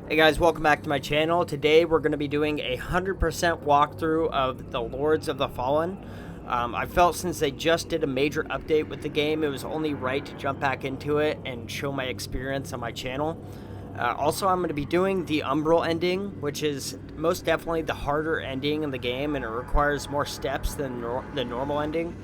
Hey guys, welcome back to my channel. Today we're going to be doing a 100% walkthrough of the Lords of the Fallen. I felt since they just did a major update with the game, it was only right to jump back into it and show my experience on my channel. Also, I'm going to be doing the Umbral ending, which is most definitely the harder ending in the game, and it requires more steps than the normal ending.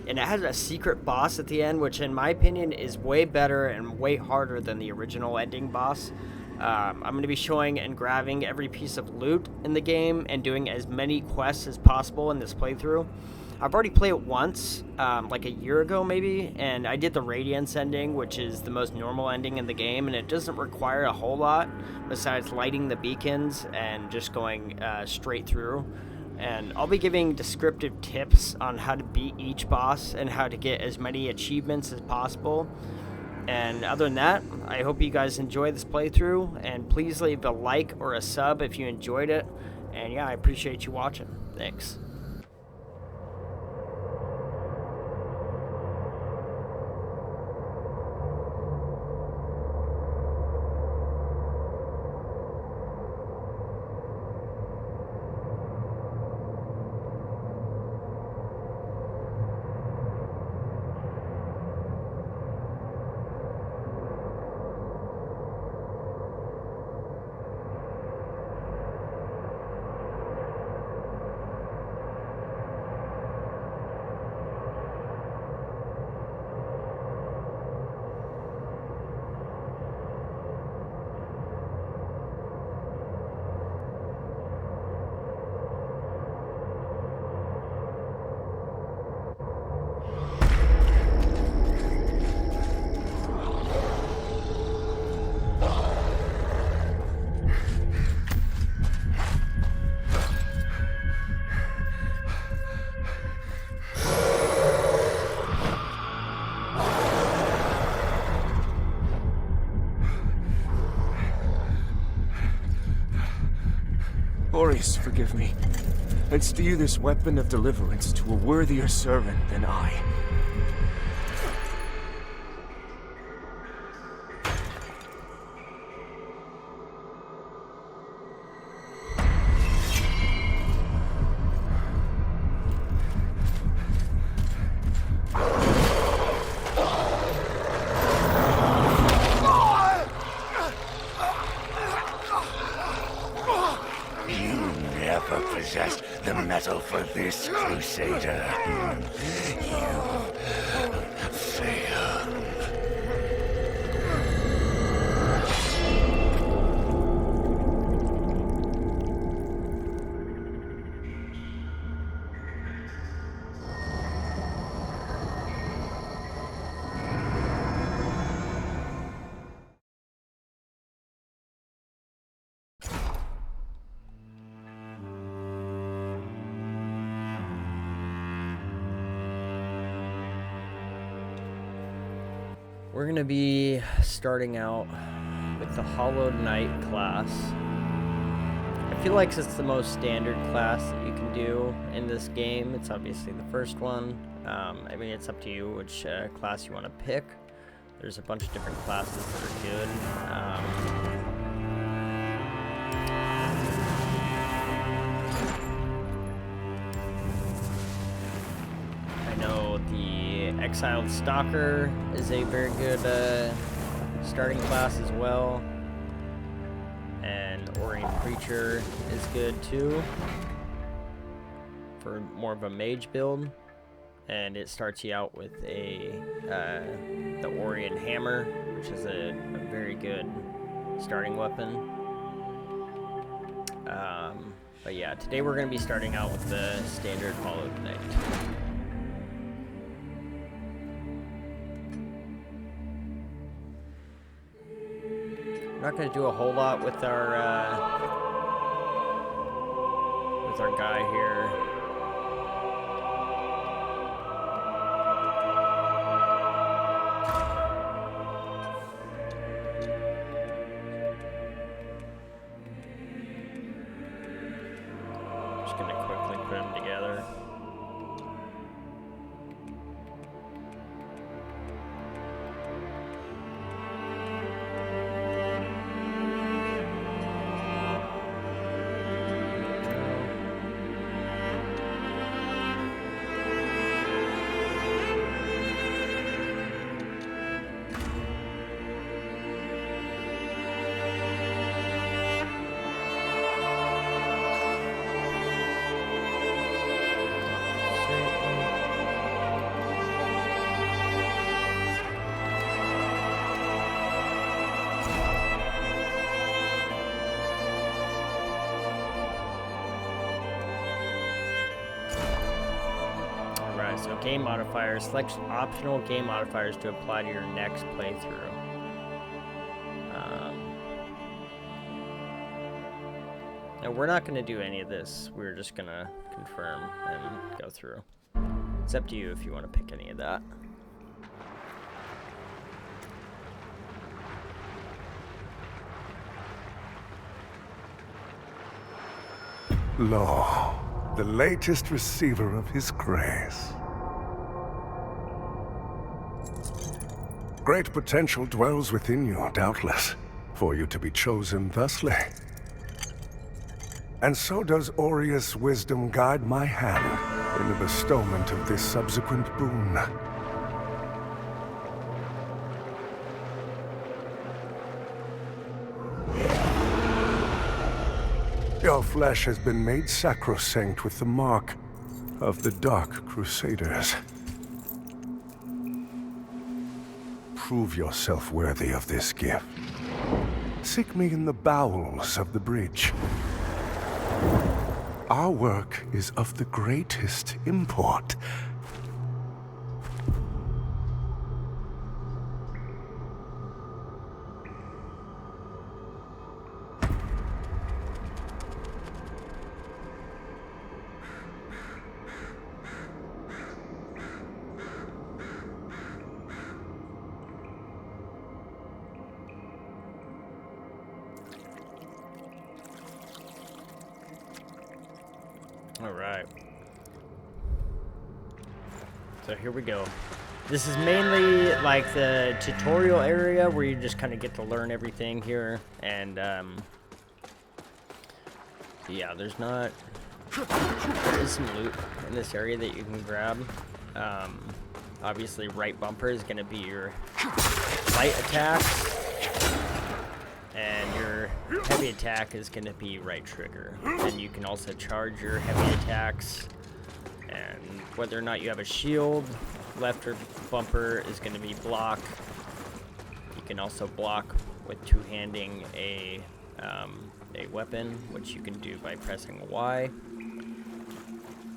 And it has a secret boss at the end, which in my opinion is way better and way harder than the original ending boss. I'm going to be showing and grabbing every piece of loot in the game and doing as many quests as possible in this playthrough. I've already played it once, like a year ago maybe, and I did the Radiance ending, which is the most normal ending in the game, and it doesn't require a whole lot besides lighting the beacons and just going straight through. And I'll be giving descriptive tips on how to beat each boss and how to get as many achievements as possible. And other than that, I hope you guys enjoy this playthrough, and please leave a like or a sub if you enjoyed it. And yeah, I appreciate you watching. Thanks. Boris, forgive me. Let's steer this weapon of deliverance to a worthier servant than I. Possessed the metal for this, Crusader. You failed. We're going to be starting out with the Hollowed Knight class. I feel like it's the most standard class that you can do in this game. It's obviously the first one. I mean, it's up to you which class you want to pick. There's a bunch of different classes that are good. I know the Exiled Stalker is a very good starting class as well. And Orient Preacher is good too for more of a mage build. And it starts you out with the Orient Hammer, which is a very good starting weapon. But yeah, today we're going to be starting out with the standard Hollowed Knight. We're not going to do a whole lot with our guy here. Just going to quickly put them together. So game modifiers, select optional game modifiers to apply to your next playthrough. Now we're not going to do any of this. We're just going to confirm and go through. It's up to you if you want to pick any of that. Lo, the latest receiver of his grace. Great potential dwells within you, doubtless, for you to be chosen thusly. And so does Aureus' wisdom guide my hand in the bestowment of this subsequent boon. Your flesh has been made sacrosanct with the mark of the Dark Crusaders. Prove yourself worthy of this gift. Seek me in the bowels of the bridge. Our work is of the greatest import. Alright. So here we go. This is mainly like the tutorial area where you just kind of get to learn everything here. And, yeah, there is some loot in this area that you can grab. Obviously, right bumper is going to be your light attacks. And your heavy attack is going to be right trigger. And you can also charge your heavy attacks. And whether or not you have a shield, left or bumper is going to be block. You can also block with two-handing a weapon, which you can do by pressing Y.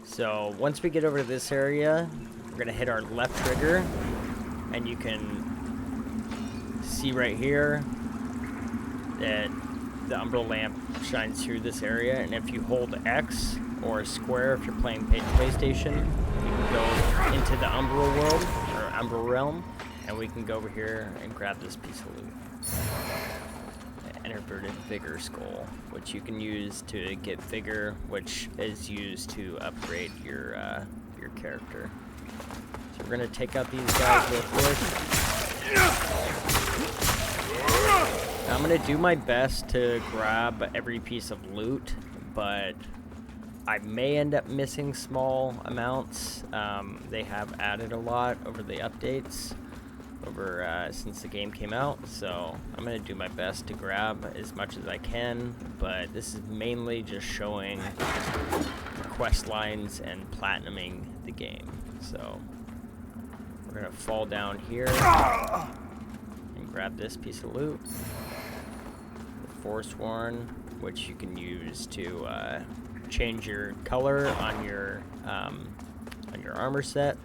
So once we get over to this area, we're going to hit our left trigger. And you can see right here that the umbral lamp shines through this area, and if you hold X or square if you're playing PlayStation, you can go into the umbral world or umbral realm, and we can go over here and grab this piece of loot. The inverted vigor skull, which you can use to get vigor, which is used to upgrade your character. So we're gonna take out these guys real quick. I'm going to do my best to grab every piece of loot, but I may end up missing small amounts. They have added a lot over the updates since the game came out, so I'm going to do my best to grab as much as I can, but this is mainly just showing quest lines and platinuming the game. So we're going to fall down here and grab this piece of loot. Forsworn, which you can use to change your color on your armor set.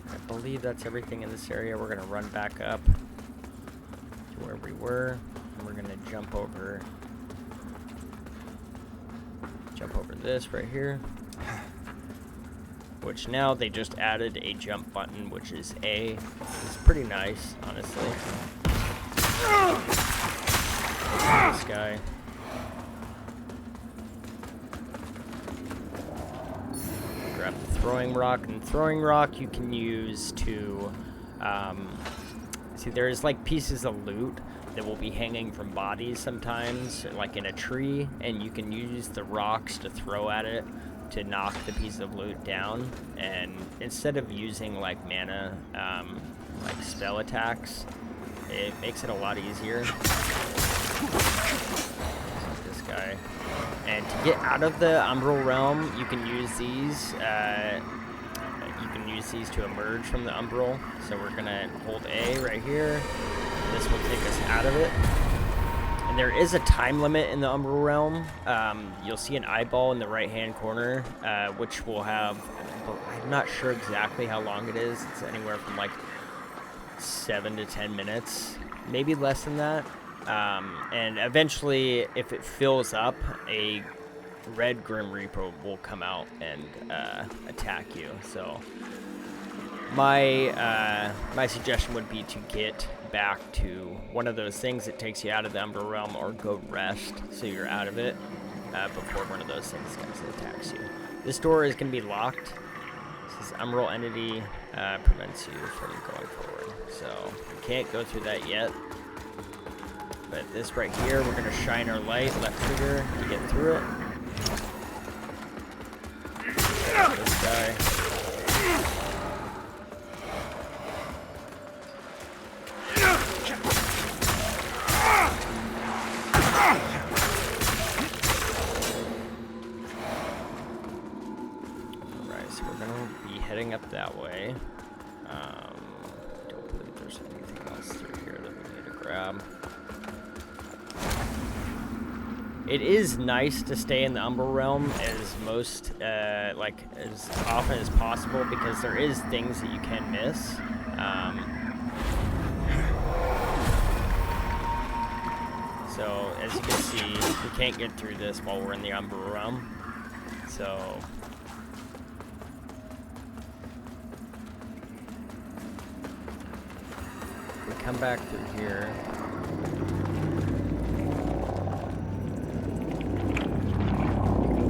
I believe that's everything in this area. We're gonna run back up to where we were, and we're gonna jump over this right here. Which now they just added a jump button, which is A. It's pretty nice, honestly. This guy. Grab the throwing rock, and throwing rock you can use to see, there's like pieces of loot that will be hanging from bodies sometimes, like in a tree, and you can use the rocks to throw at it to knock the piece of loot down. And instead of using like mana like spell attacks, it makes it a lot easier. This guy. And to get out of the umbral realm, you can use these. You can use these to emerge from the umbral. So we're gonna hold A right here. This will take us out of it. And And there is a time limit in the Umbral Realm. You'll see an eyeball in the right-hand corner, which will have, I'm not sure exactly how long it is. It's anywhere from like 7 to 10 minutes, maybe less than that. And eventually, if it fills up, a red Grim Reaper will come out and attack you. So my suggestion would be to get back to one of those things that takes you out of the Umbral Realm, or go rest so you're out of it before one of those things comes and attacks you. This door is going to be locked. This Umbral entity prevents you from going forward, so you can't go through that yet. But this right here, we're going to shine our light, left trigger, to get through it. This guy. Alright, so we're going to be heading up that way. Don't believe there's anything else through here that we need to grab. It is nice to stay in the Umbral Realm as as often as possible, because there is things that you can miss. So as you can see, we can't get through this while we're in the Umbral Realm. So we come back through here.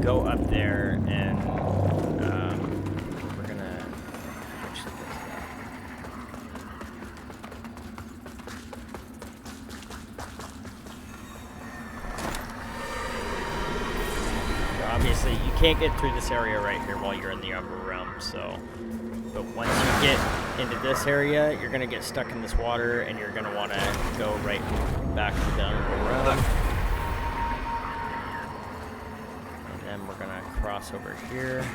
Go up there, and we're gonna actually get to that. So obviously, you can't get through this area right here while you're in the Umbral Realm. So, but once you get into this area, you're gonna get stuck in this water, and you're gonna want to go right back to the Umbral Realm. We're gonna cross over here,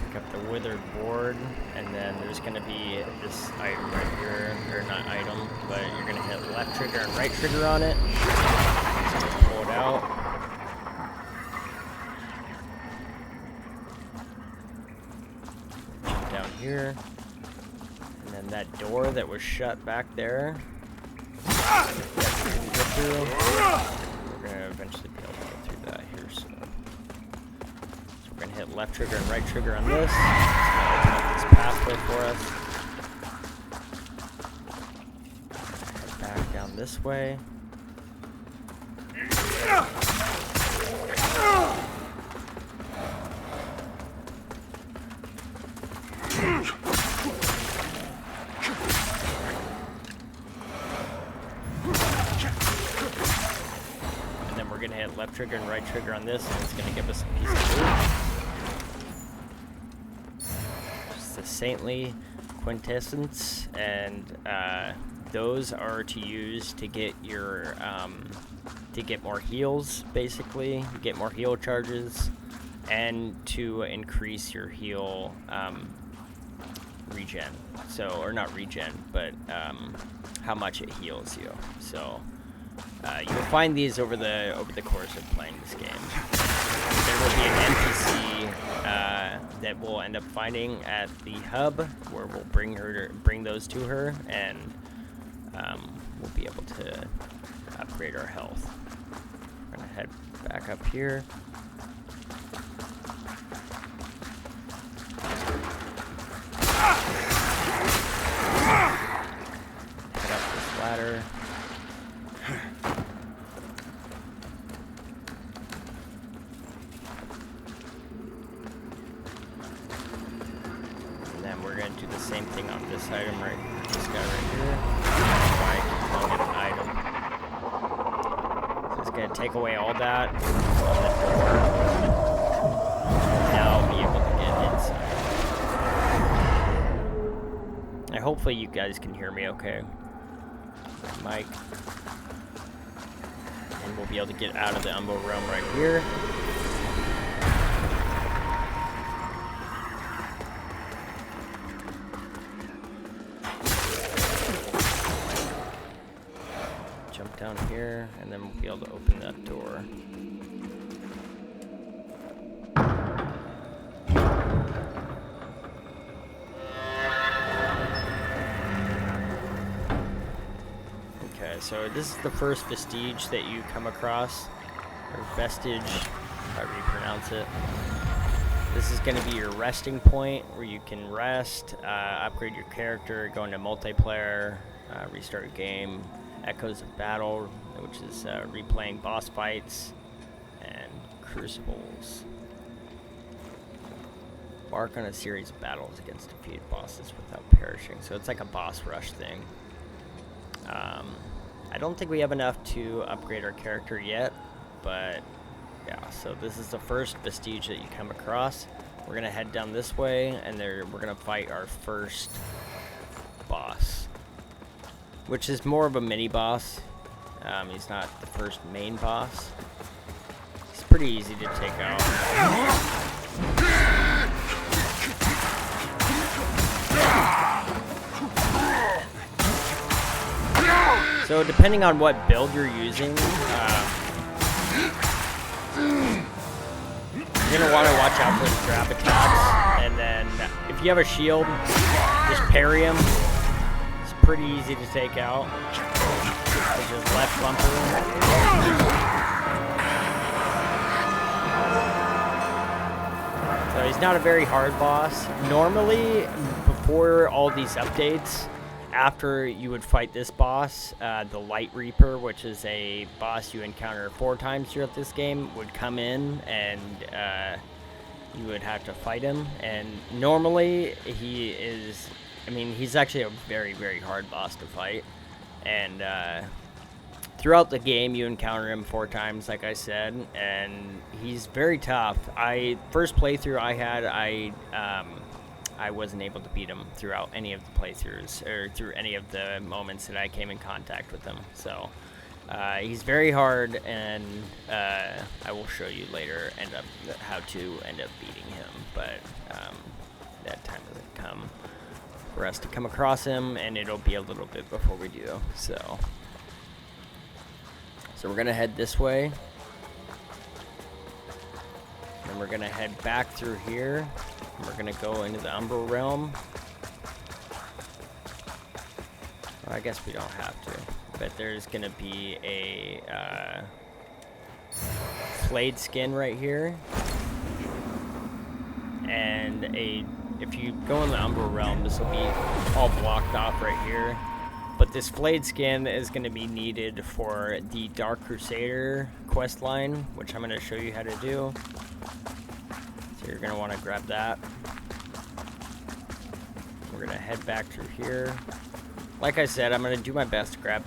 pick up the withered board, and then there's gonna be this item right here, or not item, but you're gonna hit left trigger and right trigger on it. So pull it out. Jump down here, and then that door that was shut back there, get through. We're gonna eventually be able to get through that here soon. So we're gonna hit left trigger and right trigger on this. It's gonna open up this pathway for us. Head back down this way. Gonna hit left trigger and right trigger on this, and it's gonna give us a piece of loot. Just the saintly quintessence, and those are to use to get your to get more heals, basically, get more heal charges, and to increase your heal regen. So, or not regen, but how much it heals you. So. You'll find these over the course of playing this game. There will be an NPC that we'll end up finding at the hub, where we'll bring those to her, and we'll be able to upgrade our health. We're gonna head back up here. Head up this ladder. Do the same thing on this item right here, this guy right here. Try and get an item. So it's gonna take away all that on the door. Now I'll be able to get inside. And hopefully you guys can hear me okay. Mic. And we'll be able to get out of the Umbral Realm right here. down here, and then we'll be able to open that door. Okay, so this is the first vestige that you come across, or vestige, however you pronounce it. This is going to be your resting point where you can rest, upgrade your character, go into multiplayer, restart your game, Echoes of Battle, which is replaying boss fights, and Crucibles. Embark on a series of battles against defeated bosses without perishing. So it's like a boss rush thing. I don't think we have enough to upgrade our character yet, but yeah, so this is the first vestige that you come across. We're gonna head down this way, and we're gonna fight our first boss, which is more of a mini boss. He's not the first main boss. He's pretty easy to take out. So depending on what build you're using, you're going to want to watch out for the grab attacks, and then if you have a shield, just parry him. It's pretty easy to take out. With his left bumper. So he's not a very hard boss. Normally, before all these updates, after you would fight this boss, the Light Reaper, which is a boss you encounter 4 times throughout this game, would come in, and you would have to fight him. And normally he's actually a very, very hard boss to fight. And throughout the game, you encounter him 4 times, like I said, and he's very tough. First playthrough I had, I wasn't able to beat him throughout any of the playthroughs, or through any of the moments that I came in contact with him. So he's very hard, and I will show you later how to end up beating him, but that time doesn't come for us to come across him, and it'll be a little bit before we do. So we're gonna head this way, and we're gonna head back through here. We're gonna go into the Umbral Realm. Well, I guess we don't have to, but there's gonna be a flayed skin right here, and if you go in the Umbral Realm, this will be all blocked off right here. But this flayed skin is going to be needed for the Dark Crusader quest line, which I'm going to show you how to do. So you're going to want to grab that. We're going to head back through here. Like I said, I'm going to do my best to grab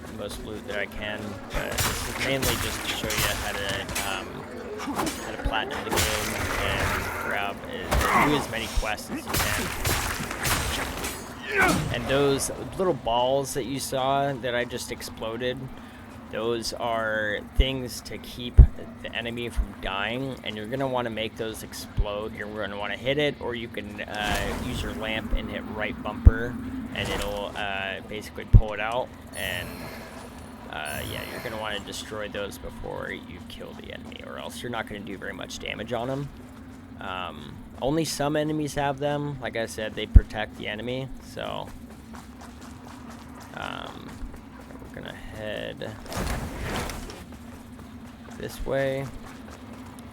the most loot that I can, but this is mainly just to show you how to platinum the game and do as many quests as you can. And those little balls that you saw that I just exploded, those are things to keep the enemy from dying, and you're going to want to make those explode. You're going to want to hit it, or you can use your lamp and hit right bumper, and it'll basically pull it out. And yeah, you're going to want to destroy those before you kill the enemy, or else you're not going to do very much damage on them. Only some enemies have them. Like I said, they protect the enemy. So we're gonna head this way,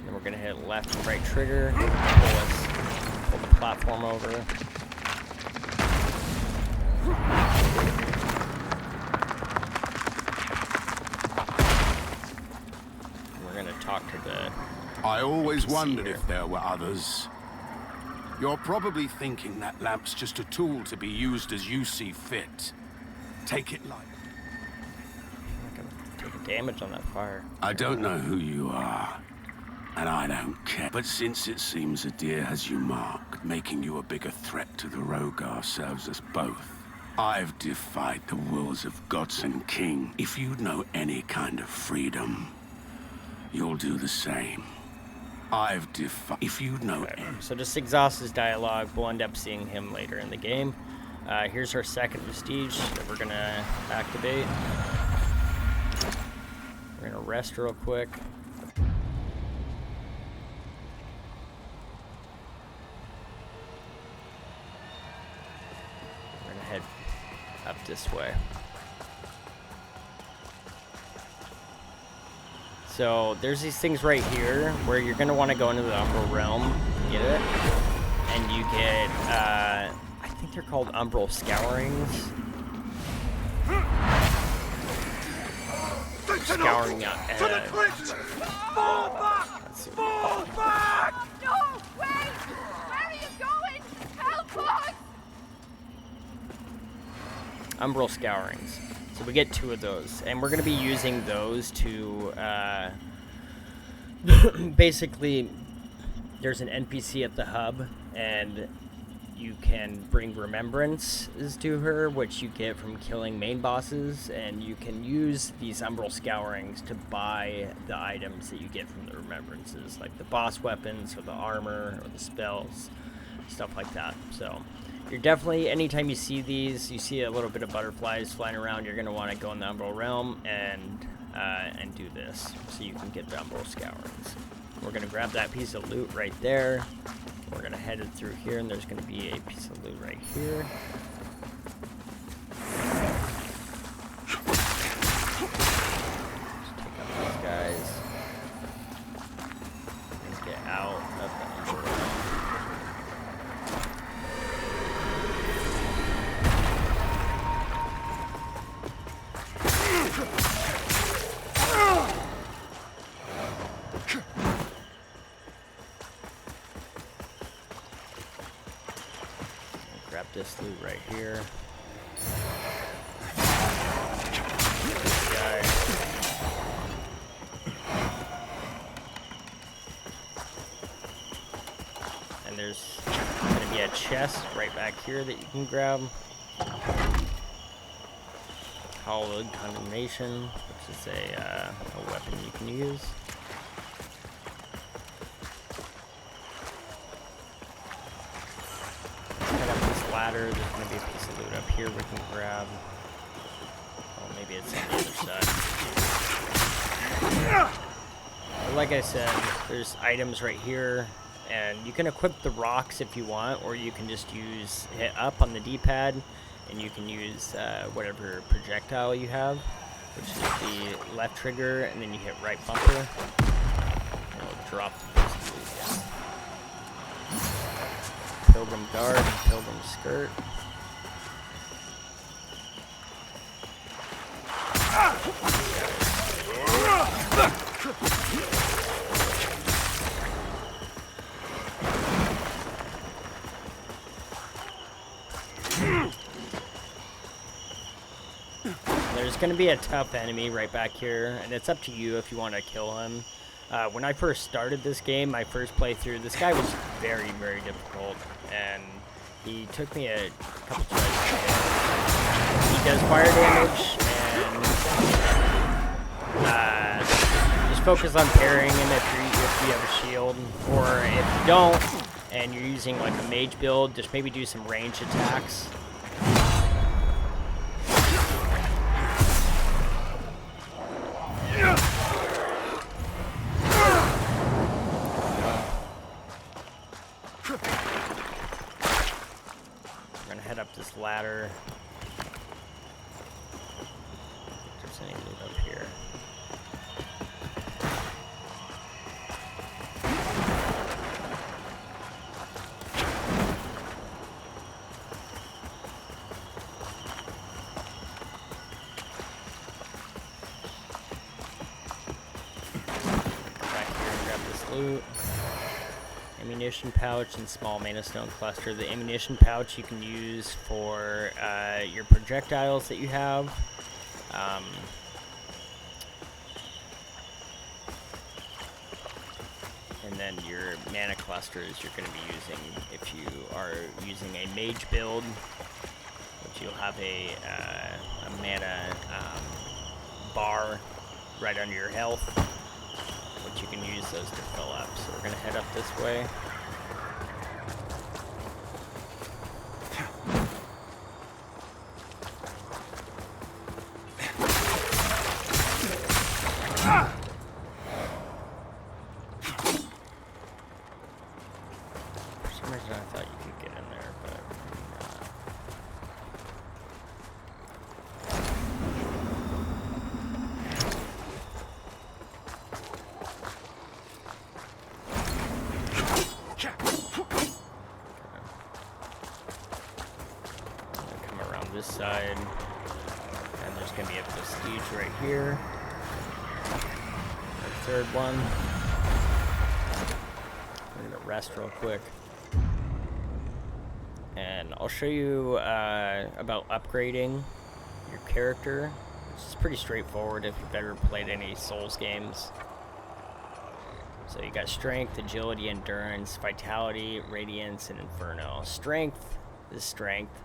and we're gonna hit left and right trigger, pull the platform over. We're gonna talk to the I always NPC wondered here. if there were others. You're probably thinking that lamp's just a tool to be used as you see fit. Take it light. I'm not gonna take damage on that fire. I don't know who you are, and I don't care. But since it seems Adir has you marked, making you a bigger threat to the Rogar serves us both. I've defied the wills of gods and king. If you know any kind of freedom, you'll do the same. If you know... Okay. So just exhaust his dialogue. We'll end up seeing him later in the game. Here's our second vestige that we're gonna activate. We're gonna rest real quick. We're gonna head up this way. So there's these things right here where you're gonna want to go into the Umbral Realm, get it, and you get I think they're called Umbral Scourings. Scouring out. Fall back! Fall back! No! Wait! Where are you going? Help us! Umbral Scourings. So we get 2 of those, and we're going to be using those to, basically, there's an NPC at the hub, and you can bring remembrances to her, which you get from killing main bosses, and you can use these Umbral Scourings to buy the items that you get from the remembrances, like the boss weapons, or the armor, or the spells, stuff like that. So you're definitely, anytime you see these, you see a little bit of butterflies flying around, you're going to want to go in the Umbral Realm and do this, so you can get the Umbral Scourings. We're going to grab that piece of loot right there. We're going to head it through here, and there's going to be a piece of loot right here. Just take out these guys. And get out of the Umbral Realm. Grab this loot right here. This guy. And there's going to be a chest right back here that you can grab. Hallowed Condemnation, which is a weapon you can use. Head up this ladder. There's going to be a piece of loot up here we can grab. Oh, maybe it's on the other side. But like I said, there's items right here, and you can equip the rocks if you want, or you can just hit up on the D-pad, and you can use whatever projectile you have, which is the left trigger, and then you hit right bumper, and it'll drop the piece of loot down. Pilgrim Guard and Pilgrim Skirt. There's going to be a tough enemy right back here, and it's up to you if you want to kill him. When I first started this game, my first playthrough, this guy was very, very difficult, and he took me a couple tries to hit. He does fire damage, and just focus on parrying him if you have a shield, or if you don't, and you're using like a mage build, just maybe do some ranged attacks. Ladder. If there's any loot up here. Come back here and grab this loot. Ammunition pouch and small mana stone cluster. The ammunition pouch you can use for your projectiles that you have. And then your mana clusters you're going to be using if you are using a mage build, which you'll have a mana bar right under your health, which you can use those to fill up. So we're going to head up this way. side. And there's going to be a prestige right here. The third one. We're going to rest real quick. And I'll show you about upgrading your character. It's pretty straightforward if you've ever played any Souls games. So you got strength, agility, endurance, vitality, radiance, and inferno. Strength is strength.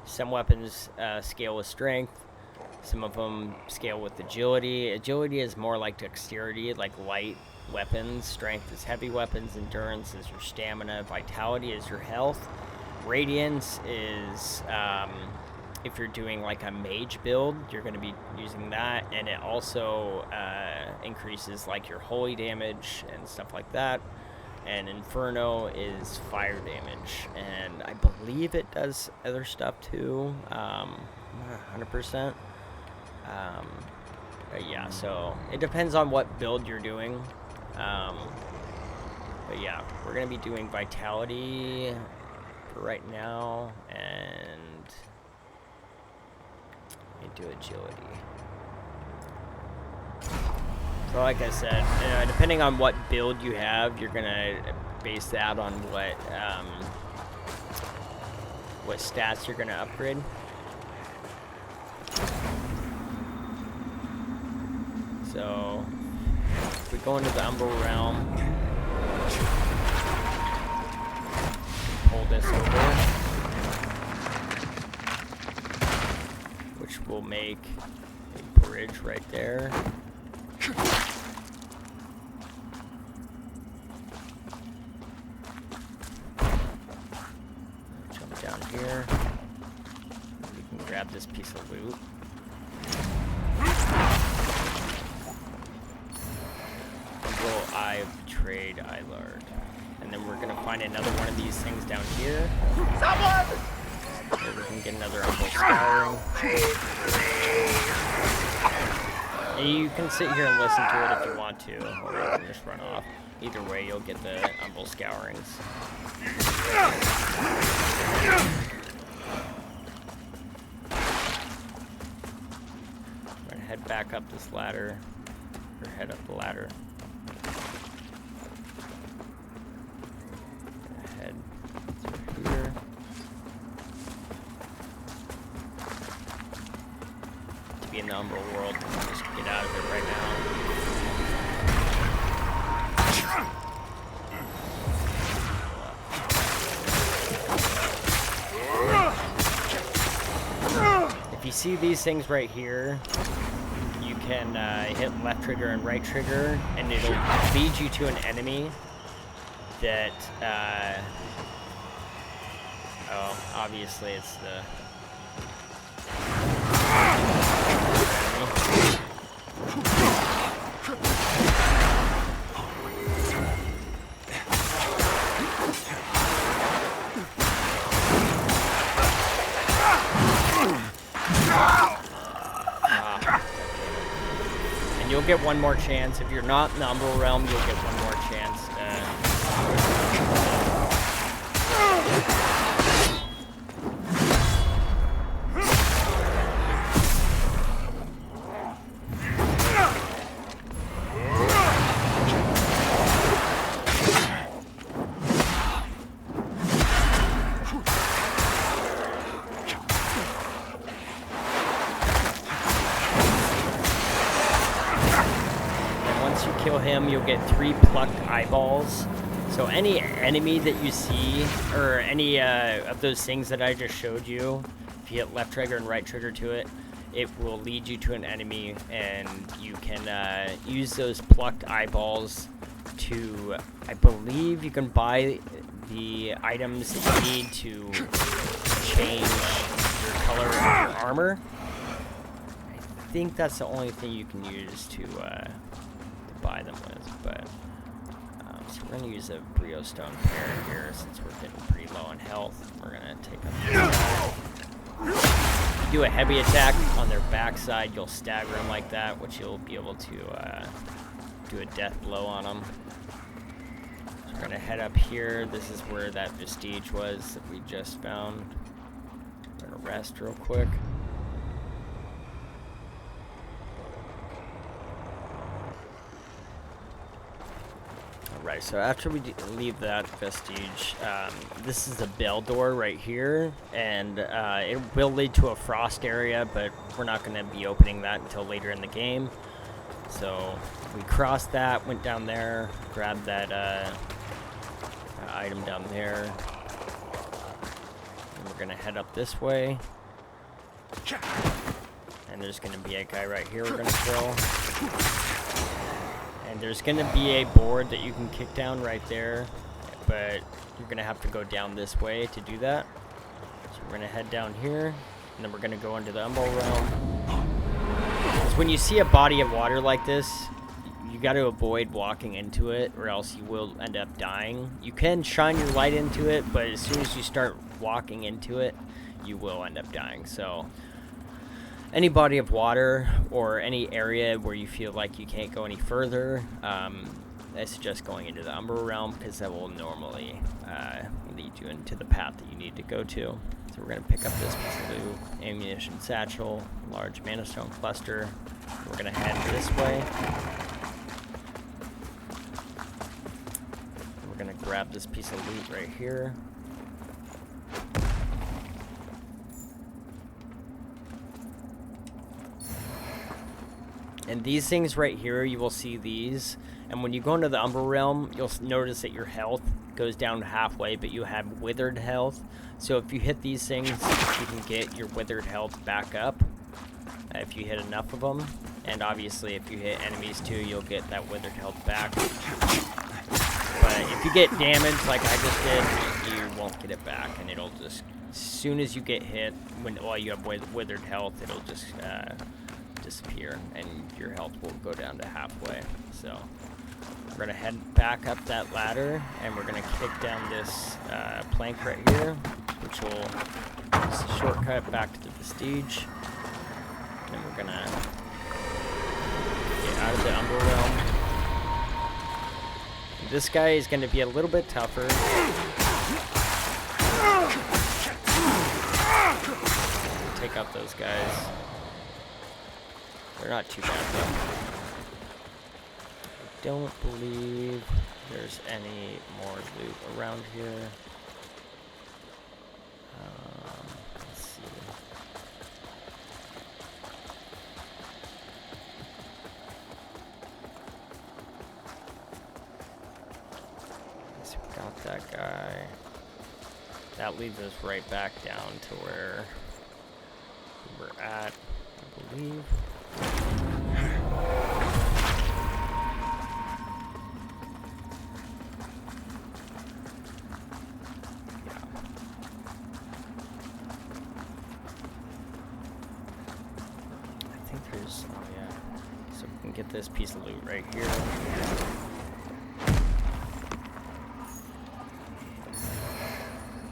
Some weapons scale with strength. Some of them scale with agility. Agility is more like dexterity, like light weapons. Strength is heavy weapons. Endurance is your stamina. Vitality is your health. Radiance is if you're doing like a mage build, you're going to be using that, and it also increases like your holy damage and stuff like that. And Inferno is fire damage, and I believe it does other stuff too. I'm not 100%. But yeah, so it depends on what build you're doing. But yeah, we're going to be doing vitality for right now, and do agility. So like I said, depending on what build you have, you're gonna base that on what stats you're gonna upgrade. So if we go into the Umbral Realm, pull this over, which will make a bridge right there. Jump down here. We can grab this piece of loot. Umbral Eye of Trade Eilard. And then we're gonna find another one of these things down here. Someone! Maybe we can get another Umbral Scouring. And you can sit here and listen to it if you want to, or you can just run off. Either way, you'll get the Umbral Scourings. I'm gonna head back up this ladder, or head up the ladder. Head through here. In the Umbral world, just get out of it right now. If you see these things right here, you can hit left trigger and right trigger, and it'll lead you to an enemy that, oh, obviously it's the and you'll get one more chance. If you're not in the Umbral Realm, you'll get one more chance. Kill him, you'll get 3 plucked eyeballs. So any enemy that you see, or any of those things that I just showed you, if you hit left trigger and right trigger to it, it will lead you to an enemy, and you can use those plucked eyeballs to, I believe you can buy the items that you need to change your color of your armor. I think that's the only thing you can use to buy them with, but so we're gonna use a Brio Stone Parrot here since we're getting pretty low on health. We're gonna take them. If you do a heavy attack on their backside, you'll stagger them like that, which you'll be able to do a death blow on them. So we're gonna head up here. This is where that vestige was that we just found. We're gonna rest real quick. Alright, so after we leave that vestige, this is the bell door right here, and it will lead to a frost area, but we're not going to be opening that until later in the game. So we crossed that, went down there, grabbed that item down there, and we're going to head up this way. And there's going to be a guy right here we're going to kill. And there's going to be a board that you can kick down right there, but you're going to have to go down this way to do that. So we're going to head down here, and then we're going to go into the Umbral Realm. Because when you see a body of water like this, you got to avoid walking into it, or else you will end up dying. You can shine your light into it, but as soon as you start walking into it, you will end up dying. So any body of water or any area where you feel like you can't go any further, I suggest going into the Umbral Realm, because that will normally lead you into the path that you need to go to. So we're going to pick up this piece of loot, ammunition satchel, large mana stone cluster. We're going to head this way. We're going to grab this piece of loot right here. And these things right here, you will see these. And when you go into the Umbral Realm, you'll notice that your health goes down halfway, but you have withered health. So if you hit these things, you can get your withered health back up if you hit enough of them. And obviously, if you hit enemies too, you'll get that withered health back. But if you get damaged like I just did, you won't get it back, and it'll just, as soon as you get hit, while you have withered health, it'll just disappear, and your health will go down to halfway. So we're gonna head back up that ladder, and we're gonna kick down this plank right here, which will just a shortcut back to the vestige. And we're gonna get out of the Umbral Realm. This guy is gonna be a little bit tougher. Take out those guys. They're not too bad though. I don't believe there's any more loot around here. Let's see. So we got that guy. That leads us right back down to where we were at, I believe. Get this piece of loot right here.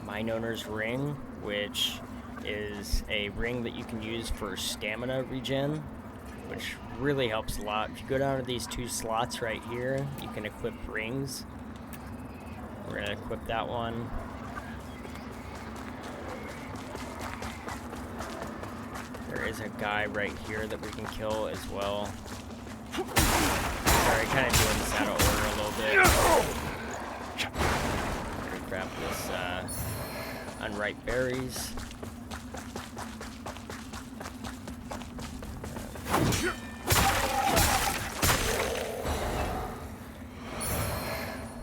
Mine Owner's Ring, which is a ring that you can use for stamina regen, which really helps a lot. If you go down to these two slots right here, you can equip rings. We're gonna equip that one. There is a guy right here that we can kill as well. Sorry, kind of doing this out of order a little bit. I'm gonna grab this unripe berries.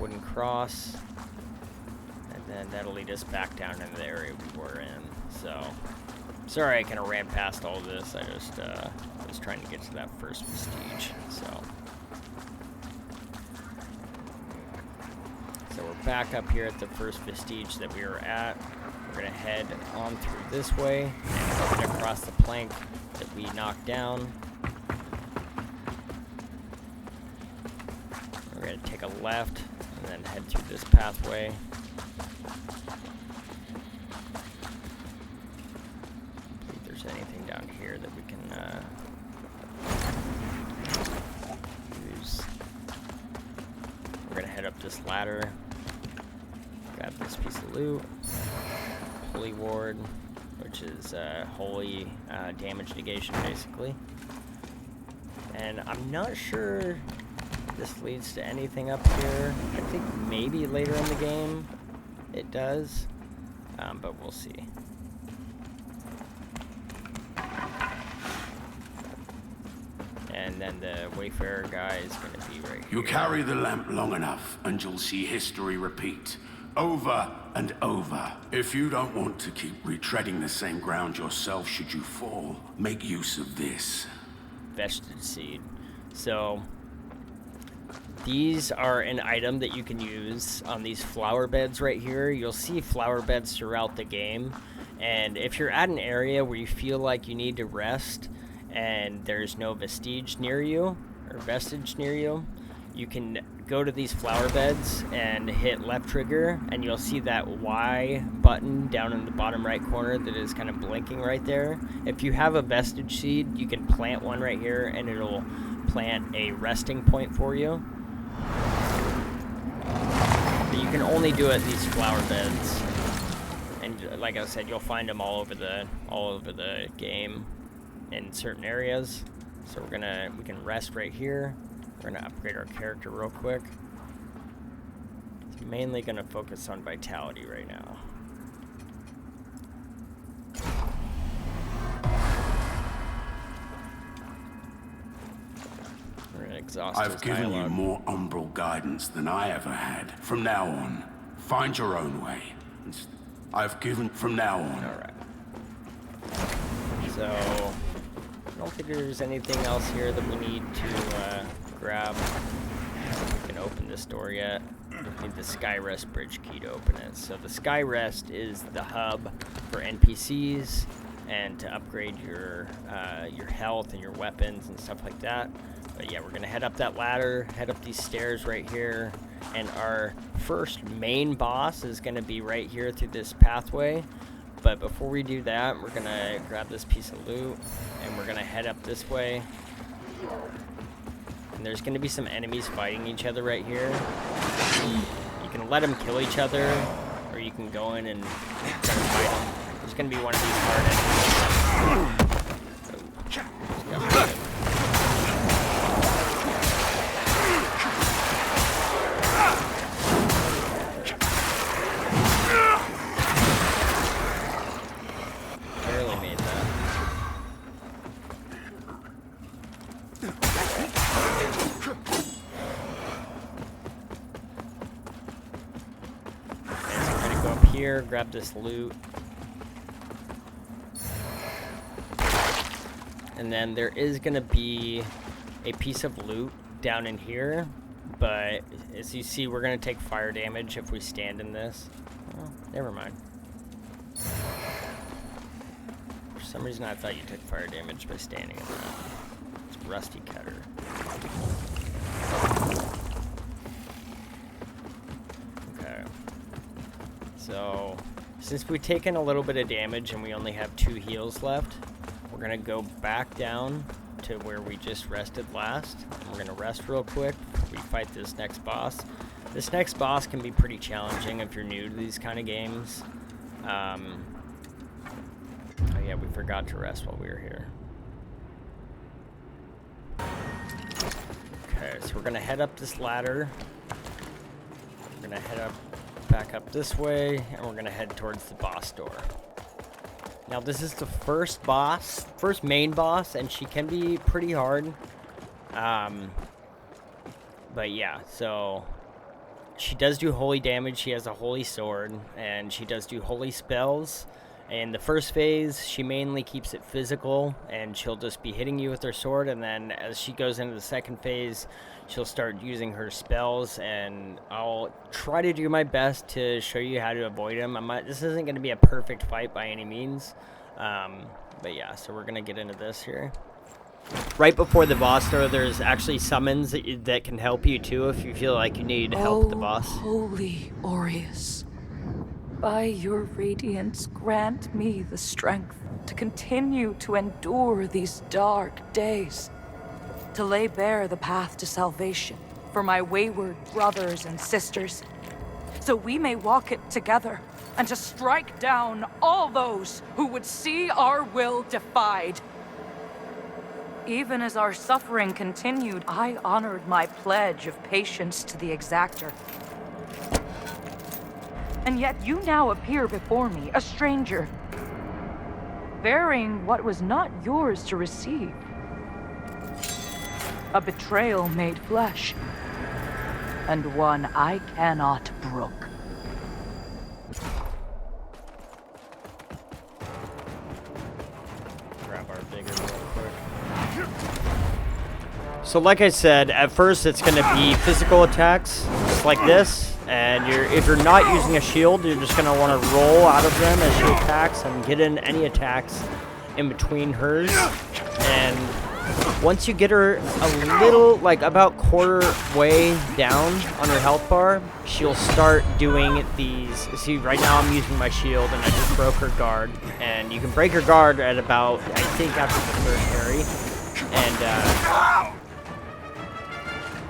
Wooden cross. And then that'll lead us back down into the area we were in. So, sorry I kind of ran past all this. I just was trying to get to that first vestige. So we're back up here at the first vestige that we were at. We're going to head on through this way and open across the plank that we knocked down. We're going to take a left and then head through this pathway. If there's anything down here that we can use. We're going to head up this ladder. Grab this piece of loot. Holy Ward, or which is holy damage negation, basically. And I'm not sure this leads to anything up here. I think maybe later in the game it does, but we'll see. And then the Wayfarer guy is going to be right here. You carry the lamp long enough, and you'll see history repeat. Over and over. If you don't want to keep retreading the same ground yourself should you fall, make use of this. Vestige Seed. So, these are an item that you can use on these flower beds right here. You'll see flower beds throughout the game. And if you're at an area where you feel like you need to rest, and there's no vestige near you, or vestige near you, you can go to these flower beds and hit left trigger, and you'll see that Y button down in the bottom right corner that is kind of blinking right there. If you have a vestige seed, you can plant one right here, and it'll plant a resting point for you. But you can only do it at these flower beds, and like I said, you'll find them all over the game in certain areas. So we can rest right here. We're gonna upgrade our character real quick. It's mainly gonna focus on vitality right now. We're gonna exhaust his I've given you dialogue. more umbral guidance than I ever had. From now on, find your own way. From now on. Alright. So, I don't think there's anything else here that we need to grab. We can open this door yet. We need the Skyrest bridge key to open it. So the Skyrest is the hub for NPCs and to upgrade your health and your weapons and stuff like that. But yeah, we're gonna head up that ladder, head up these stairs right here, and our first main boss is gonna be right here through this pathway. But before we do that, we're gonna grab this piece of loot, and we're gonna head up this way. And there's gonna be some enemies fighting each other right here. You can let them kill each other, or you can go in and try to fight them. There's gonna be one of these hard enemies. Here, grab this loot, and then there is gonna be a piece of loot down in here, but as you see, we're gonna take fire damage if we stand in this. Oh, never mind. For some reason I thought you took fire damage by standing in that. It's Rusty Cutter. So, since we've taken a little bit of damage and we only have 2 heals left, we're going to go back down to where we just rested last. And we're going to rest real quick before we fight this next boss. This next boss can be pretty challenging if you're new to these kind of games. Oh yeah, we forgot to rest while we were here. Okay, so we're going to head up this ladder. We're going to head back up this way, and we're gonna head towards the boss door. Now this is the first main boss, and she can be pretty hard. But yeah, so she does do holy damage. She has a holy sword, and she does do holy spells. In the first phase, she mainly keeps it physical, and she'll just be hitting you with her sword, and then as she goes into the second phase, she'll start using her spells, and I'll try to do my best to show you how to avoid them. This isn't going to be a perfect fight by any means, but yeah, so we're going to get into this here. Right before the boss, though, there's actually summons that can help you, too, if you feel like you need help with the boss. Holy Aureus, by your radiance, grant me the strength to continue to endure these dark days, to lay bare the path to salvation for my wayward brothers and sisters, so we may walk it together, and to strike down all those who would see our will defied. Even as our suffering continued, I honored my pledge of patience to the exactor. And yet you now appear before me, a stranger, bearing what was not yours to receive. A betrayal made flesh, and one I cannot brook. Grab our bigger real quick. So like I said, at first it's going to be physical attacks, just like this. And if you're not using a shield, you're just going to want to roll out of them as she attacks and get in any attacks in between hers. And once you get her a little, like about quarter way down on her health bar, she'll start doing these. See, right now I'm using my shield and I just broke her guard. And you can break her guard at about, I think, after the third parry. And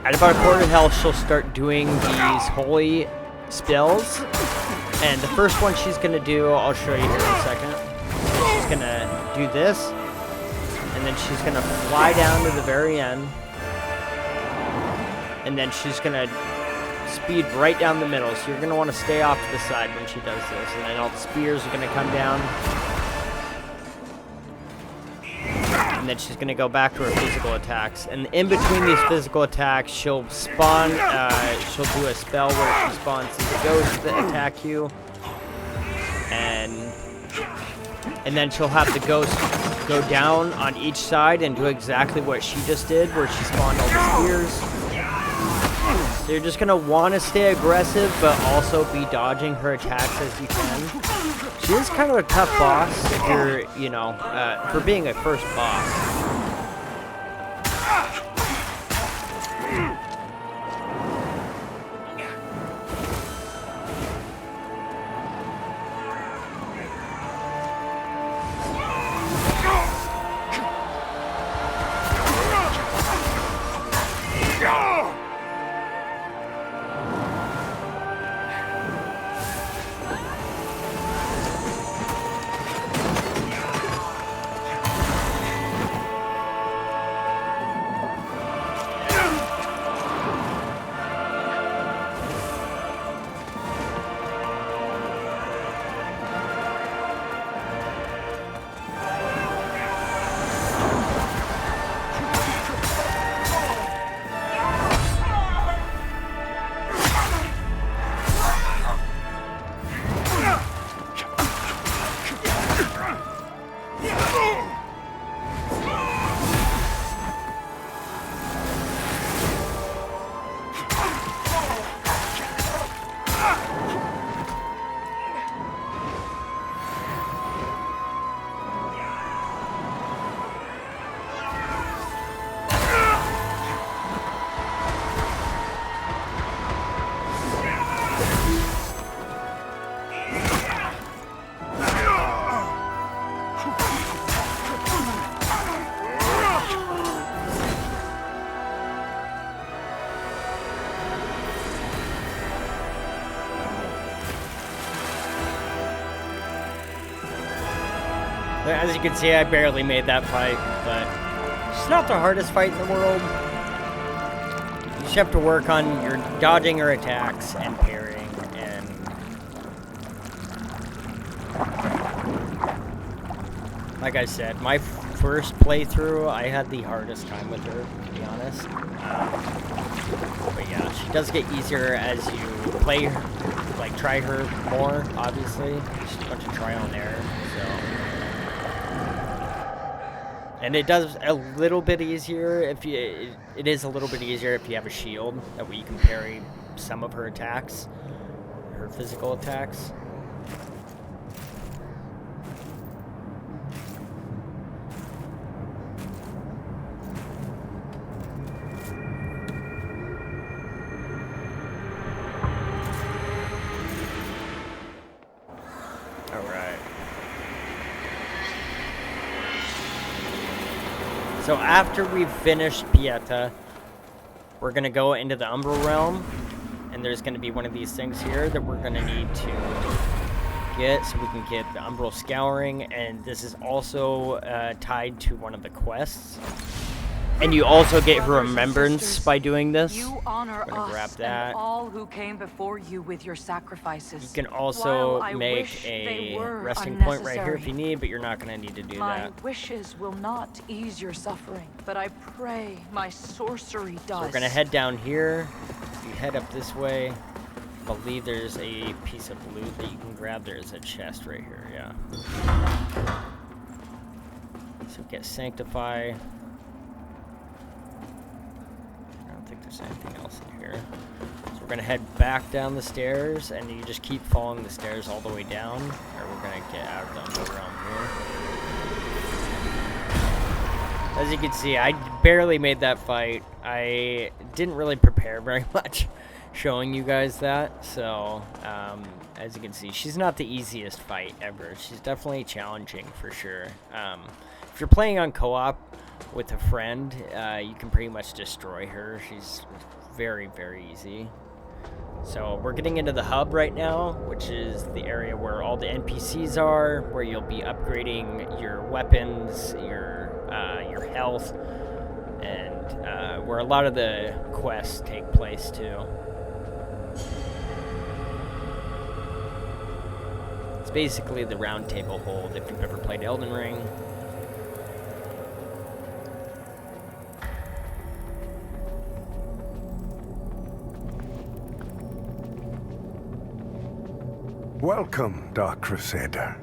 at about a quarter health, she'll start doing these holy spells. And the first one she's going to do, I'll show you here in a second. She's going to do this. And then she's going to fly down to the very end. And then she's going to speed right down the middle. So you're going to want to stay off to the side when she does this. And then all the spears are going to come down. And then she's going to go back to her physical attacks. And in between these physical attacks, she'll spawn, she'll do a spell where she spawns these ghosts that attack you. And then she'll have the ghost go down on each side and do exactly what she just did, where she spawned all the spears. So you're just going to want to stay aggressive, but also be dodging her attacks as you can. She is kind of a tough boss if you're, you know, for being a first boss. As you can see, I barely made that fight, but it's not the hardest fight in the world. You just have to work on your dodging her attacks and parrying, and like I said, my first playthrough, I had the hardest time with her, to be honest. But yeah, she does get easier as you play her, like try her more, obviously. Just a bunch of trial and error, so. And it does a little bit easier if you, it is a little bit easier if you have a shield, that way you can parry some of her attacks, her physical attacks. So after we've finished Pieta, we're going to go into the Umbral Realm, and there's going to be one of these things here that we're going to need to get so we can get the Umbral Scouring, and this is also tied to one of the quests. And you also get her remembrance by doing this. You honor grab us that. and all who came before you with your sacrifices. You can also While I make wish they a were resting point right here unnecessary, if you need, but you're not going to need to do my that. wishes will not ease your suffering, but I pray my sorcery does. So we're going to head down here. If you head up this way, I believe there's a piece of loot that you can grab. There's a chest right here, yeah. So get Sanctify. I don't think there's anything else in here. So we're going to head back down the stairs, and you just keep following the stairs all the way down, or we're going to get out of the underground here. As you can see, I barely made that fight. I didn't really prepare very much showing you guys that, so as you can see, she's not the easiest fight ever. She's definitely challenging for sure. If you're playing on co-op with a friend, you can pretty much destroy her. She's very, very easy. So we're getting into the hub right now, which is the area where all the NPCs are, where you'll be upgrading your weapons, your health, and where a lot of the quests take place too. It's basically the round table hold if you've ever played Elden Ring. Welcome, Dark Crusader.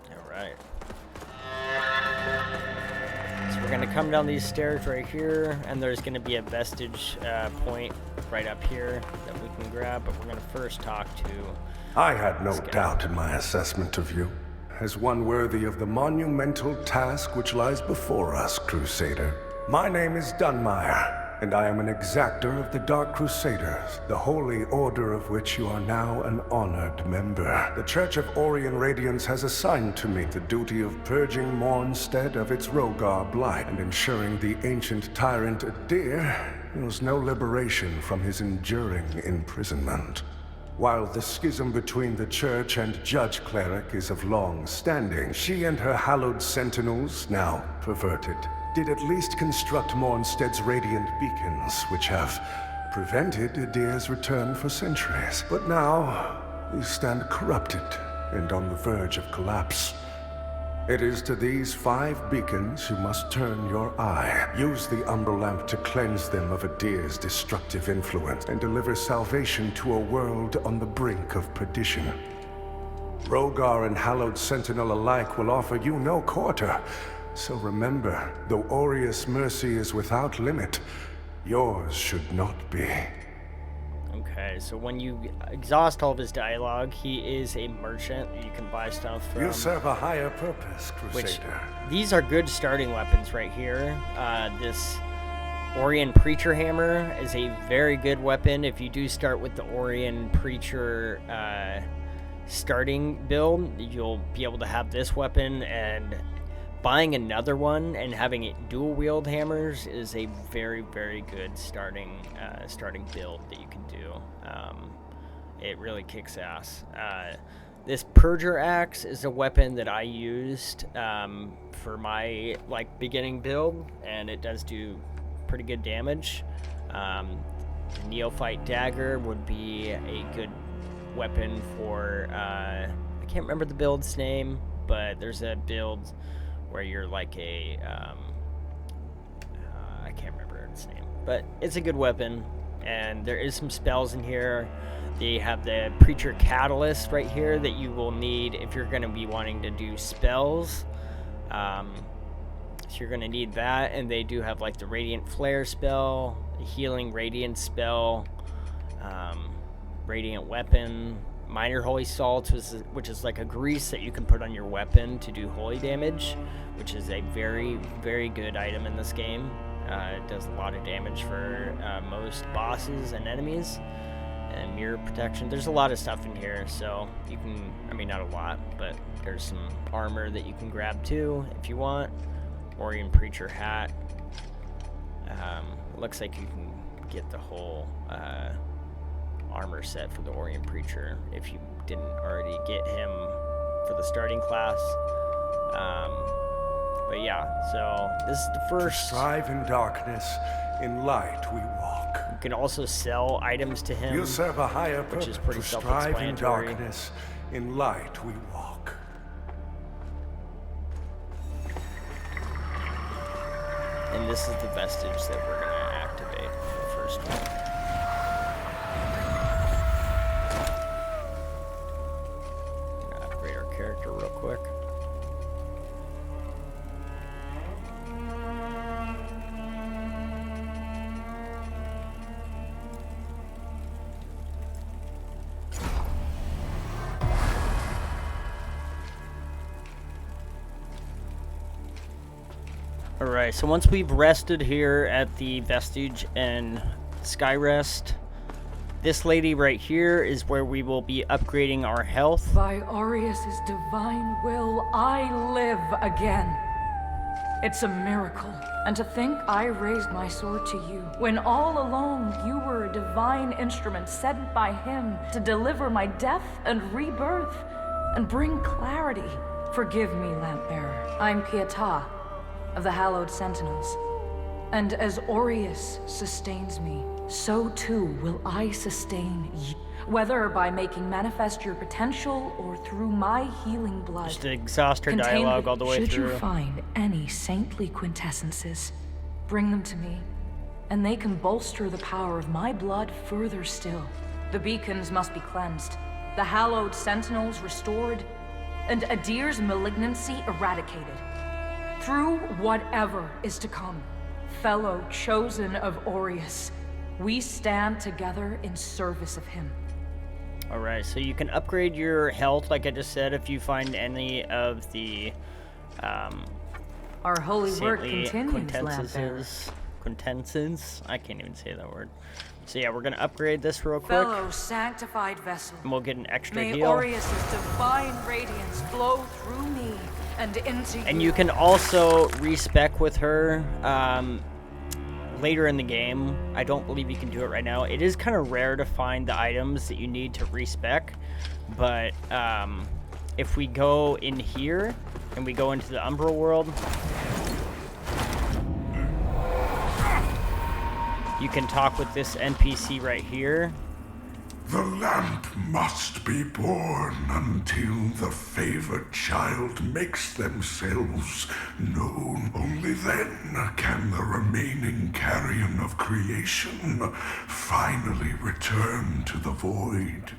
Alright. So we're going to come down these stairs right here, and there's going to be a vestige point right up here that we can grab, but we're going to first talk to... I had no doubt in my assessment of you, as one worthy of the monumental task which lies before us, Crusader. My name is Dunmire, and I am an exactor of the Dark Crusaders, the holy order of which you are now an honored member. The Church of Orien Radiance has assigned to me the duty of purging Mornstead of its Rogar blight and ensuring the ancient tyrant Adir knows no liberation from his enduring imprisonment. While the schism between the Church and Judge Cleric is of long standing, she and her hallowed sentinels, now perverted, did at least construct Mornstead's radiant beacons, which have prevented Adir's return for centuries. But now, these stand corrupted and on the verge of collapse. It is to these 5 beacons you must turn your eye. Use the Umbral Lamp to cleanse them of Adir's destructive influence and deliver salvation to a world on the brink of perdition. Rogar and Hallowed Sentinel alike will offer you no quarter. So remember, though Aureus' mercy is without limit, yours should not be. Okay, so when you exhaust all of his dialogue, he is a merchant you can buy stuff from. You serve a higher purpose, Crusader. Which, these are good starting weapons right here. This Orien Preacher Hammer is a very good weapon. If you do start with the Orien Preacher starting build, you'll be able to have this weapon, and buying another one and having it dual wield hammers is a very, very good starting build that you can do. It really kicks ass. This Purger Axe is a weapon that I used for my beginning build, and it does do pretty good damage. The Neophyte Dagger would be a good weapon for I can't remember the build's name, but there's a build where you're like a, I can't remember its name, but it's a good weapon, and there is some spells in here. They have the Preacher Catalyst right here that you will need if you're going to be wanting to do spells. So you're going to need that, and they do have like the Radiant Flare spell, the Healing Radiant spell, Radiant Weapon, Minor Holy Salts, which is like a grease that you can put on your weapon to do holy damage, which is a very, very good item in this game. It does a lot of damage for most bosses and enemies. And Mirror Protection. There's a lot of stuff in here, so you can, I mean, not a lot, but there's some armor that you can grab too if you want. Orien Preacher Hat. It looks like you can get the whole armor set for the Orient Preacher if you didn't already get him for the starting class. But yeah, so this is the first. Strive in darkness, in light we walk. You can also sell items to him. We'll serve a higher which purpose. is pretty Strive in self-explanatory. darkness, in light we walk. And this is the vestige that we're gonna activate, the first one. Gonna upgrade our character real quick. Alright, so once we've rested here at the vestige and Skyrest, this lady right here is where we will be upgrading our health. By Aureus' divine will, I live again. It's a miracle. And to think I raised my sword to you, when all along you were a divine instrument sent by him to deliver my death and rebirth and bring clarity. Forgive me, Lampbearer. I'm Pietà of the Hallowed Sentinels. And as Aureus sustains me, so too will I sustain you. Whether by making manifest your potential or through my healing blood. Just to exhaust her Contained dialogue all the way should through. you find any saintly quintessences, bring them to me, and they can bolster the power of my blood further still. The beacons must be cleansed, the Hallowed Sentinels restored, and Adir's malignancy eradicated. Through whatever is to come, fellow chosen of Aureus, we stand together in service of him. Alright, so you can upgrade your health, like I just said, if you find any of the Our holy work saintly continues, Lampbearer. quintessence. I can't even say that word. So yeah, we're gonna upgrade this real quick, Fellow sanctified vessel, and we'll get an extra may heal. Aureus' divine radiance flow through me and into And you can also respec with her later in the game. I don't believe you can do it right now. It is kind of rare to find the items that you need to respec, but if we go in here and we go into the Umbral world, you can talk with this NPC right here. The lamp must be born until the favored child makes themselves known. Only then can the remaining carrion of creation finally return to the void.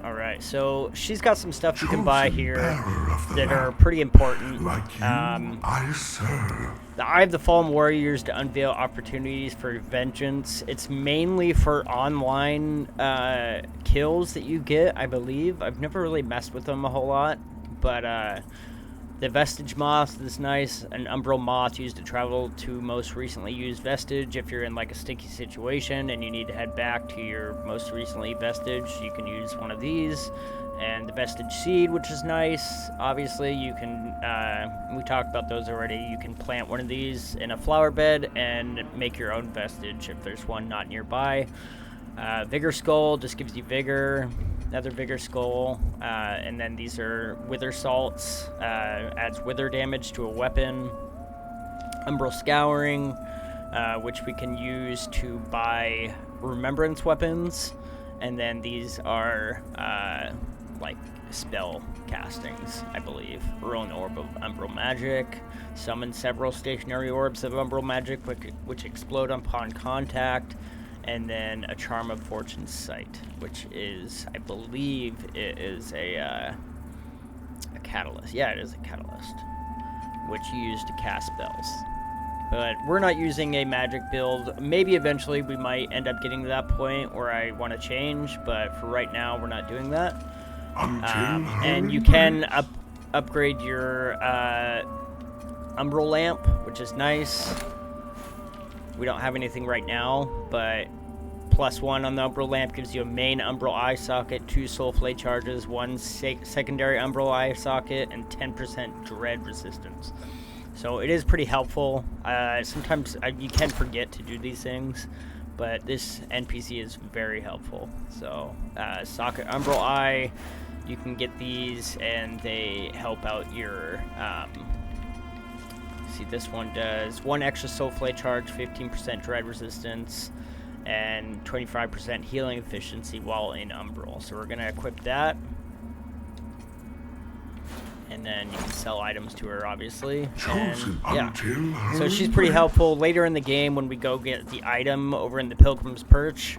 Alright, so she's got some stuff you can buy here Bearer of the that are lamp, pretty important. like you, I serve. The Eye of the Fallen Warriors to unveil opportunities for vengeance. It's mainly for online kills that you get, I believe. I've never really messed with them a whole lot, but the Vestige Moth is nice. An Umbral Moth used to travel to most recently used Vestige. If you're in like a sticky situation and you need to head back to your most recently Vestige, you can use one of these. And the Vestige Seed, which is nice. Obviously, you can, we talked about those already. You can plant one of these in a flower bed and make your own Vestige if there's one not nearby. Vigor Skull just gives you vigor. Another Vigor Skull. And then these are Wither Salts. Adds wither damage to a weapon. Umbral Scouring, which we can use to buy remembrance weapons. And then these are like spell castings, I believe. Ruin Orb of Umbral Magic. Summon several stationary orbs of Umbral Magic which explode upon contact. And then a Charm of Fortune's Sight, which is, I believe, it is a catalyst. Yeah, it is a catalyst, which you use to cast spells. But we're not using a magic build. Maybe eventually we might end up getting to that point where I want to change, but for right now we're not doing that. And you can upgrade your Umbral Lamp, which is nice. We don't have anything right now, but +1 on the Umbral Lamp gives you a main Umbral Eye Socket, 2 Soulflay charges, 1 secondary Umbral Eye Socket, and 10% Dread Resistance. So it is pretty helpful. Sometimes you can forget to do these things, but this NPC is very helpful. So, Socket Umbral Eye, you can get these, and they help out your, see, this one does 1 extra Soul Flay charge, 15% dread resistance, and 25% healing efficiency while in Umbral. So we're going to equip that. And then you can sell items to her, obviously. And, yeah. So she's pretty helpful. Later in the game, when we go get the item over in the Pilgrim's Perch,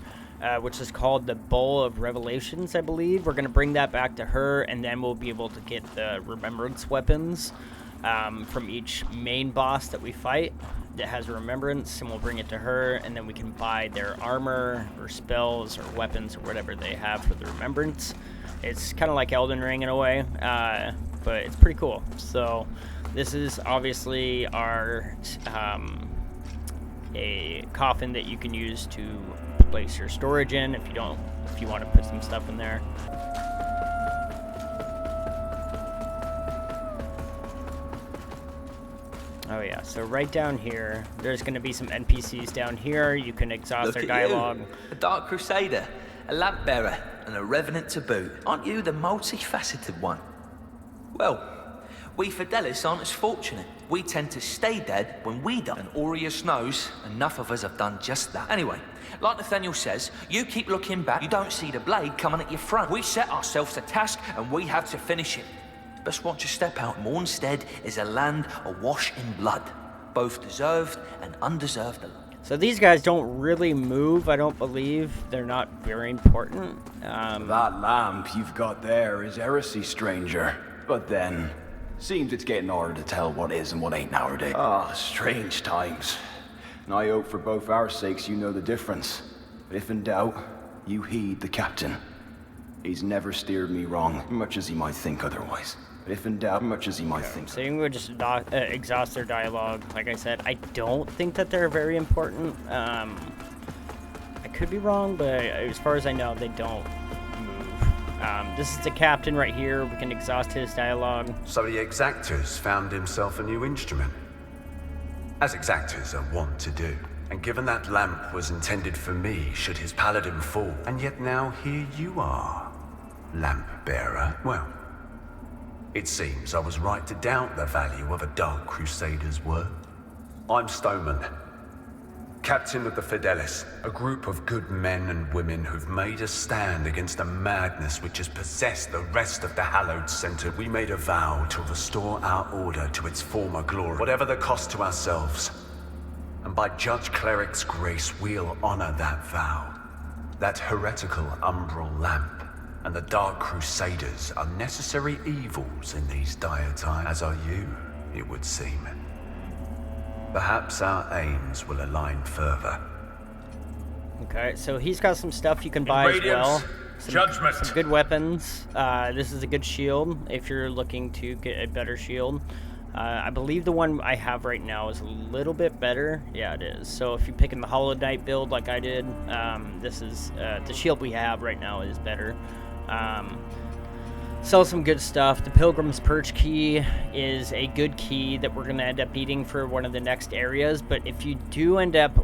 which is called the Bowl of Revelations, I believe, we're going to bring that back to her, and then we'll be able to get the Remembrance weapons from each main boss that we fight that has a Remembrance, and we'll bring it to her, and then we can buy their armor or spells or weapons or whatever they have for the Remembrance. It's kind of like Elden Ring in a way, but it's pretty cool. So this is obviously our a coffin that you can use to place your storage in if you want to put some stuff in there. Oh yeah, so right down here, there's going to be some NPCs down here. You can exhaust their dialogue. A Dark Crusader, a Lamp Bearer, and a Revenant to boot. Aren't you the multifaceted one? Well, we Fidelis aren't as fortunate. We tend to stay dead when we die. And Aureus knows enough of us have done just that. Anyway, like Nathaniel says, you keep looking back, you don't see the blade coming at your front. We set ourselves a task and we have to finish it. Best watch your step out. Mornstead is a land awash in blood. Both deserved and undeserved alike. So these guys don't really move, I don't believe. They're not very important. That lamp you've got there is heresy, stranger. But then, seems it's getting harder to tell what is and what ain't nowadays. Ah, strange times. And I hope for both our sakes you know the difference. But if in doubt, you heed the captain. He's never steered me wrong, much as he might think otherwise. But if in doubt, much as he might think. So you can just exhaust their dialogue. Like I said, I don't think that they're very important. I could be wrong, but as far as I know, they don't move. This is the captain right here. We can exhaust his dialogue. So the Exactors found himself a new instrument, as Exactors are wont to do. And given that lamp was intended for me, should his paladin fall, and yet now here you are, Lamp Bearer. Well, it seems I was right to doubt the value of a Dark Crusader's word. I'm Stoneman, Captain of the Fidelis, a group of good men and women who've made a stand against a madness which has possessed the rest of the hallowed center. We made a vow to restore our order to its former glory, whatever the cost to ourselves. And by Judge Cleric's grace, we'll honor that vow. That heretical umbral lamp and the Dark Crusaders are necessary evils in these dire times, as are you, it would seem. Perhaps our aims will align further. Okay, so he's got some stuff you can buy as well. Some good weapons. This is a good shield if you're looking to get a better shield. I believe the one I have right now is a little bit better. Yeah, it is. So if you're picking the Hollow Knight build like I did, this is the shield we have right now is better. Sell some good stuff. The Pilgrim's Perch key is a good key that we're going to end up needing for one of the next areas, but if you do end up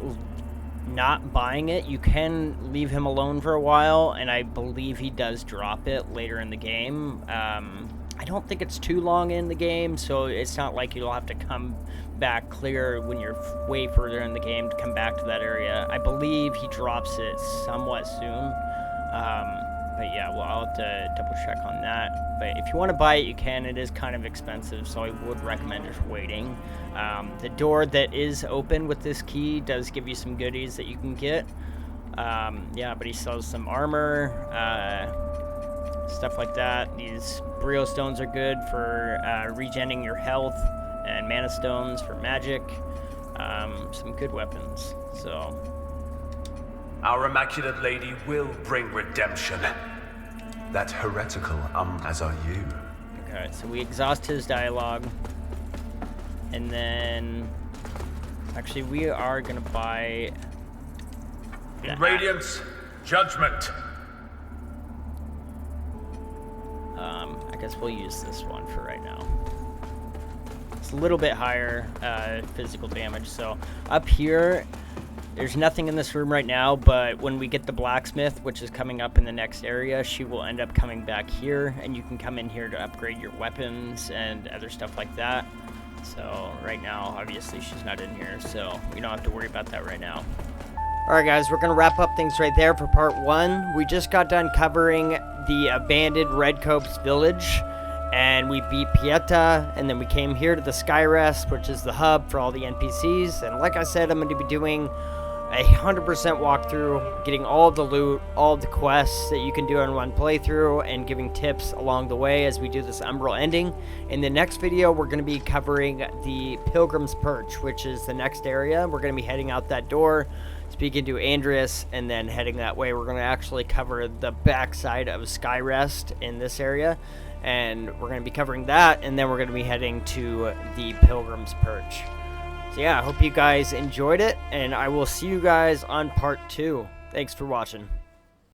not buying it, you can leave him alone for a while, and I believe he does drop it later in the game. I don't think it's too long in the game, so it's not like you'll have to come back clear when you're way further in the game to come back to that area. I believe he drops it somewhat soon. But yeah, well, I'll have to double check on that. But if you want to buy it, you can. It is kind of expensive, so I would recommend just waiting. The door that is open with this key does give you some goodies that you can get. Yeah, but he sells some armor, stuff like that. These Brio stones are good for regenerating your health, and mana stones for magic. Some good weapons, so... Our Immaculate Lady will bring redemption. That heretical as are you. Okay, so we exhaust his dialogue. And then... Actually, we are going to buy... Radiance, judgment. I guess we'll use this one for right now. It's a little bit higher physical damage, so up here... There's nothing in this room right now, but when we get the blacksmith, which is coming up in the next area, she will end up coming back here, and you can come in here to upgrade your weapons and other stuff like that. So right now, obviously, she's not in here, so we don't have to worry about that right now. Alright guys, we're going to wrap up things right there for part 1. We just got done covering the abandoned Redcopse village, and we beat Pieta, and then we came here to the Skyrest, which is the hub for all the NPCs, and like I said, I'm going to be doing a 100% walkthrough, getting all the loot, all the quests that you can do in one playthrough, and giving tips along the way as we do this Umbral ending. In the next video, we're going to be covering the Pilgrim's Perch, which is the next area. We're going to be heading out that door, speaking to Andreas, and then heading that way. We're going to actually cover the backside of Skyrest in this area, and we're going to be covering that, and then we're going to be heading to the Pilgrim's Perch. So yeah, I hope you guys enjoyed it, and I will see you guys on part 2. Thanks for watching.